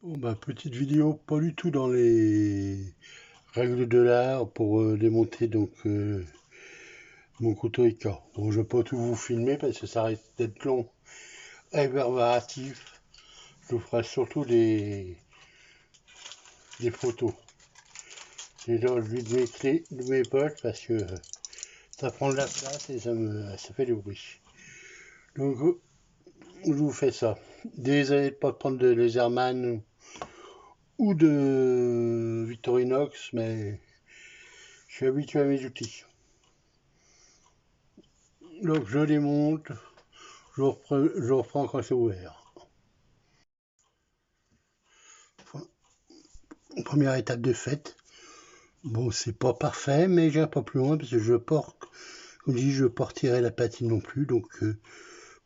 Bon, bah, petite vidéo pas du tout dans les règles de l'art pour démonter mon couteau IKEA. Bon, je vais pas tout vous filmer parce que ça risque d'être long et rébarbatif. Je vous ferai surtout des photos. Déjà, je lui de mes clés de mes poches parce que ça prend de la place et ça fait du bruit. Donc, je vous fais ça. Désolé de pas prendre de Laserman ou de Victorinox, mais je suis habitué à mes outils. Donc je démonte, je reprends quand c'est ouvert. Première étape de fait. Bon, c'est pas parfait, mais j'irai pas plus loin parce que comme je dis, je ne veux pas retirer la patine non plus. Donc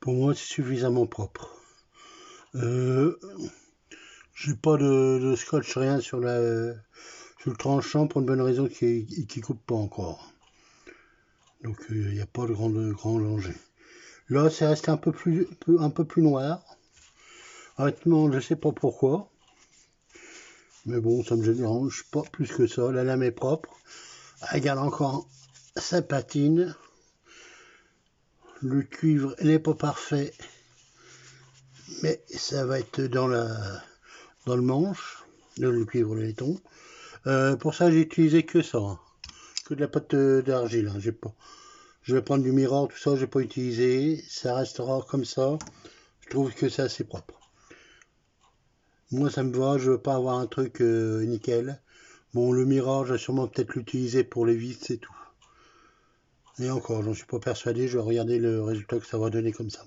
pour moi, c'est suffisamment propre. J'ai pas de scotch, rien sur le tranchant pour une bonne raison qui coupe pas encore. Donc il n'y a pas de grand danger. Là, c'est resté un peu plus noir. Honnêtement, je sais pas pourquoi. Mais bon, ça me dérange pas plus que ça. La lame est propre. Elle garde encore sa patine. Le cuivre n'est pas parfait, mais ça va être dans le manche, le cuivre, le laiton. Pour ça, j'ai utilisé que ça, hein. Que de la pâte d'argile. Hein. Je vais prendre du miroir, tout ça, j'ai pas utilisé. Ça restera comme ça. Je trouve que c'est assez propre. Moi, ça me va. Je veux pas avoir un truc nickel. Bon, le miroir, je vais sûrement peut-être l'utiliser pour les vis, c'est tout. Et encore, j'en suis pas persuadé, je vais regarder le résultat que ça va donner comme ça.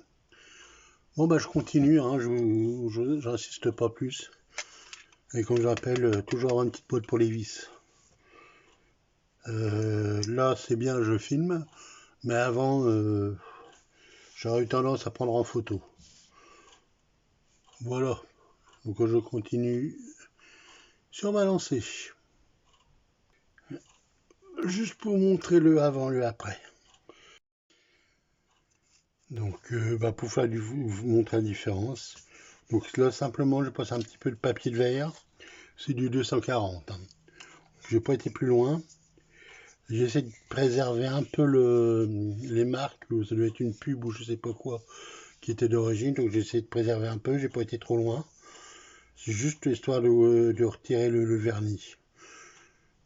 Bon bah je continue, hein, j'insiste pas plus. Et comme je rappelle, toujours avoir une petite boîte pour les vis. Là c'est bien, je filme, mais avant j'aurais eu tendance à prendre en photo. Voilà, donc je continue sur ma lancée. Juste pour montrer le avant, le après. Donc pour vous montrer la différence. Donc là simplement je passe un petit peu de papier de verre. C'est du 240. Hein. J'ai pas été plus loin. J'essaie de préserver un peu les marques. Ça doit être une pub ou je sais pas quoi qui était d'origine. Donc j'essaie de préserver un peu. J'ai pas été trop loin. C'est juste histoire de retirer le vernis.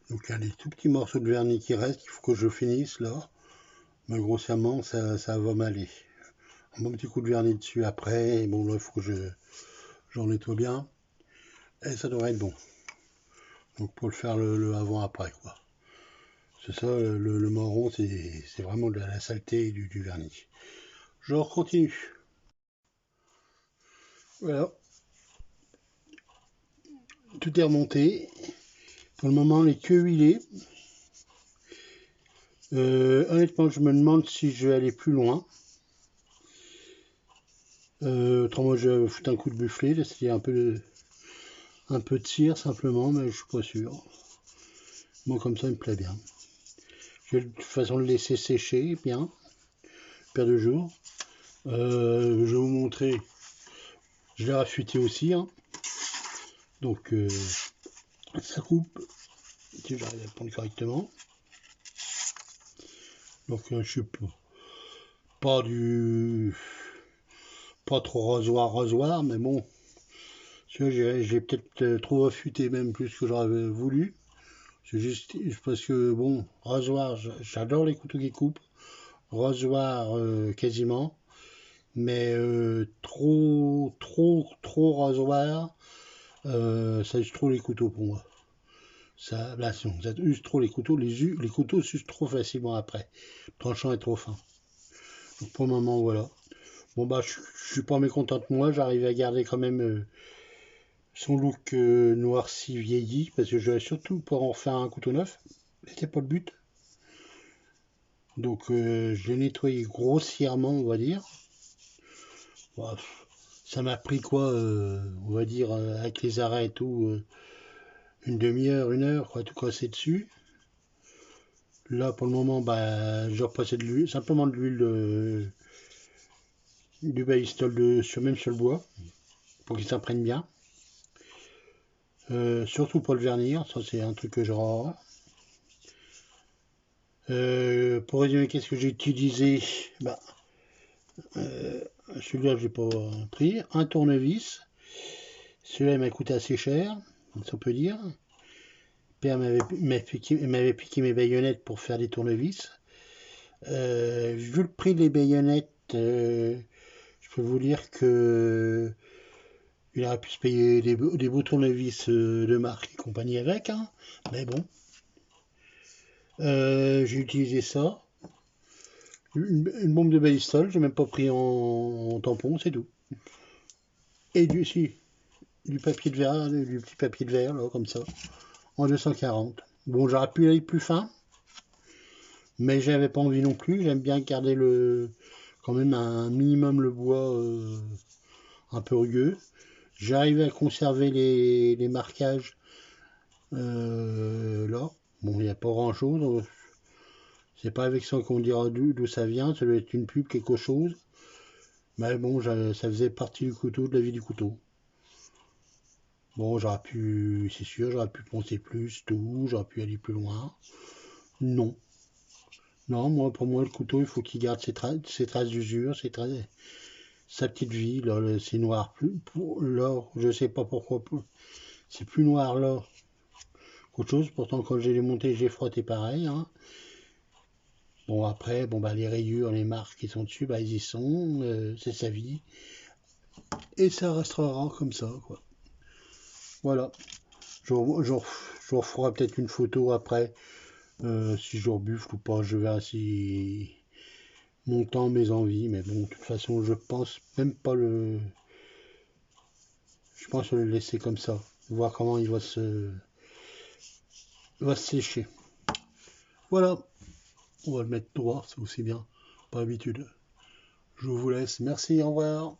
Donc il y a des tout petits morceaux de vernis qui restent. Il faut que je finisse là. Mais grossièrement, ça va m'aller. Un bon petit coup de vernis dessus après. Et bon là, il faut que j'en nettoie bien. Et ça devrait être bon. Donc pour le faire le avant-après quoi. C'est ça, le marron, c'est vraiment de la saleté du vernis. Je continue. Voilà, tout est remonté. Pour le moment, les queues huilées. Honnêtement, je me demande si je vais aller plus loin. Autrement, je vais foutre un coup de bufflet, laisser un peu de cire simplement, mais je suis pas sûr. Moi, comme ça, il me plaît bien. Je vais de toute façon le laisser sécher bien, une paire de jours. Je vais vous montrer. Je l'ai raffûté aussi. Hein. Donc, ça coupe. Si j'arrive à le prendre correctement. Donc, je suis pas trop rasoir, mais bon, j'ai peut-être trop affûté même plus que j'aurais voulu. C'est juste parce que bon, rasoir, j'adore les couteaux qui coupent, rasoir quasiment, mais trop rasoir, ça use trop les couteaux pour moi. Ça use trop les couteaux, les couteaux s'usent trop facilement après. Le tranchant est trop fin. Donc pour le moment, voilà. Bon bah je suis pas mécontent de moi, j'arrive à garder quand même son look noirci vieilli, parce que je vais surtout pour en faire un couteau neuf, c'était pas le but. Donc je l'ai nettoyé grossièrement, on va dire. Bon, ça m'a pris quoi, on va dire, avec les arrêts et tout, une demi-heure, une heure, quoi, tout casser dessus. Là pour le moment, bah, je repassais de l'huile, simplement de l'huile du Baïstol même sur le bois, pour qu'il s'imprègne bien. Surtout pour le vernir, ça c'est un truc que je rends. Pour résumer, qu'est-ce que j'ai utilisé? Bah, celui-là, j'ai pas pris. Un tournevis. Celui-là, il m'a coûté assez cher, ça on peut dire. Père m'avait piqué mes baïonnettes pour faire des tournevis. Vu le prix des baïonnettes, je peux vous dire que il aurait pu se payer des beaux tournevis de marque et compagnie avec, hein. Mais bon. J'ai utilisé ça. Une bombe de balistol, j'ai même pas pris en tampon, c'est tout. Et du papier de verre, du petit papier de verre, là, comme ça, en 240. Bon, j'aurais pu aller plus fin, mais j'avais pas envie non plus. J'aime bien garder quand même un minimum le bois un peu rugueux. J'arrive à conserver les marquages là. Bon, il n'y a pas grand chose. C'est pas avec ça qu'on dira d'où ça vient. Ça doit être une pub, quelque chose. Mais bon, ça faisait partie du couteau, de la vie du couteau. Bon, c'est sûr, j'aurais pu penser plus, tout, j'aurais pu aller plus loin. Non. Non, pour moi, le couteau, il faut qu'il garde ses traces d'usure, sa petite vie. Là, c'est noir. L'or, je sais pas pourquoi. C'est plus noir là qu'autre chose. Pourtant, quand j'ai démonté, j'ai frotté pareil, hein. Bon, après, bon, bah, les rayures, les marques qui sont dessus, bah, ils y sont. C'est sa vie. Et ça restera comme ça, quoi. Voilà. Je referai peut-être une photo après. Si je rebuffle ou pas, je verrai si mon temps, mes envies. Mais bon, de toute façon, je pense même pas le. Je pense le laisser comme ça. Voir comment il va se sécher. Voilà. On va le mettre droit, c'est aussi bien. Pas habitude. Je vous laisse. Merci, au revoir.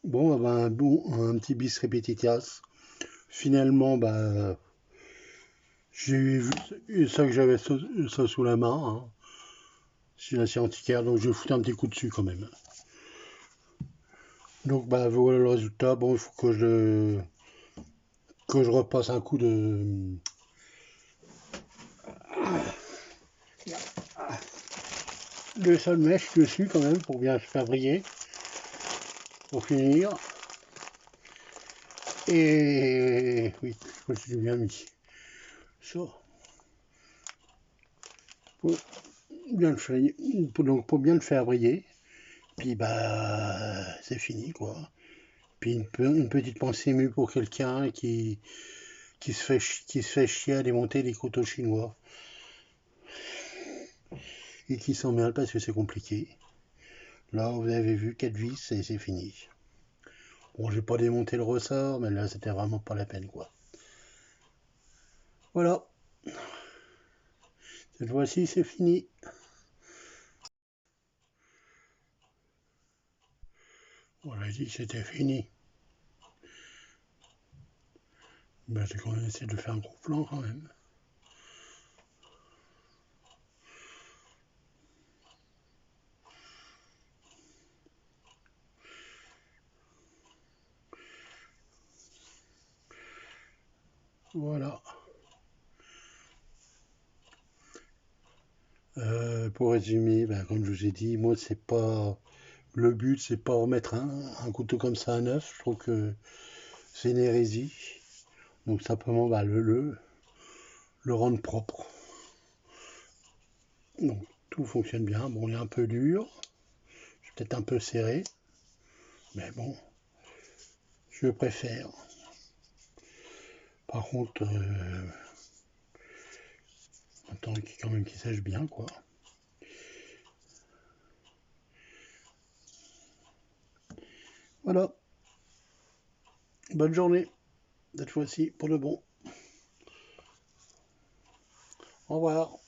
Bon, un petit bis repetitias. Finalement, bah, j'ai vu ça que j'avais ça sous la main, hein. C'est une acier antiquaire, donc je vais foutre un petit coup dessus quand même. Donc bah voilà le résultat. Bon, il faut que je repasse un coup de sale mèche dessus quand même pour bien se faire briller. Pour finir. Et oui, je crois que j'ai bien mis ça. Pour bien le faire, pour bien le faire briller. Puis bah c'est fini quoi. Puis une petite pensée émue pour quelqu'un qui se fait chier à démonter des couteaux chinois et qui s'emmerde parce que c'est compliqué. Là, vous avez vu 4 vis et c'est fini. Bon, j'ai pas démonté le ressort, mais là, c'était vraiment pas la peine, quoi. Voilà. Cette fois-ci, c'est fini. On l'a dit que c'était fini. Ben, j'ai quand même essayé de faire un gros plan, quand même. Voilà. Pour résumer, ben, comme je vous ai dit, moi, c'est pas... Le but, c'est pas remettre un couteau comme ça à neuf. Je trouve que c'est une hérésie. Donc, simplement, bah, le rendre propre. Donc, tout fonctionne bien. Bon, il est un peu dur. C'est peut-être un peu serré. Mais bon, je préfère. Par contre, attends quand même qu'il sèche bien, quoi. Voilà. Bonne journée. Cette fois-ci, pour le bon. Au revoir.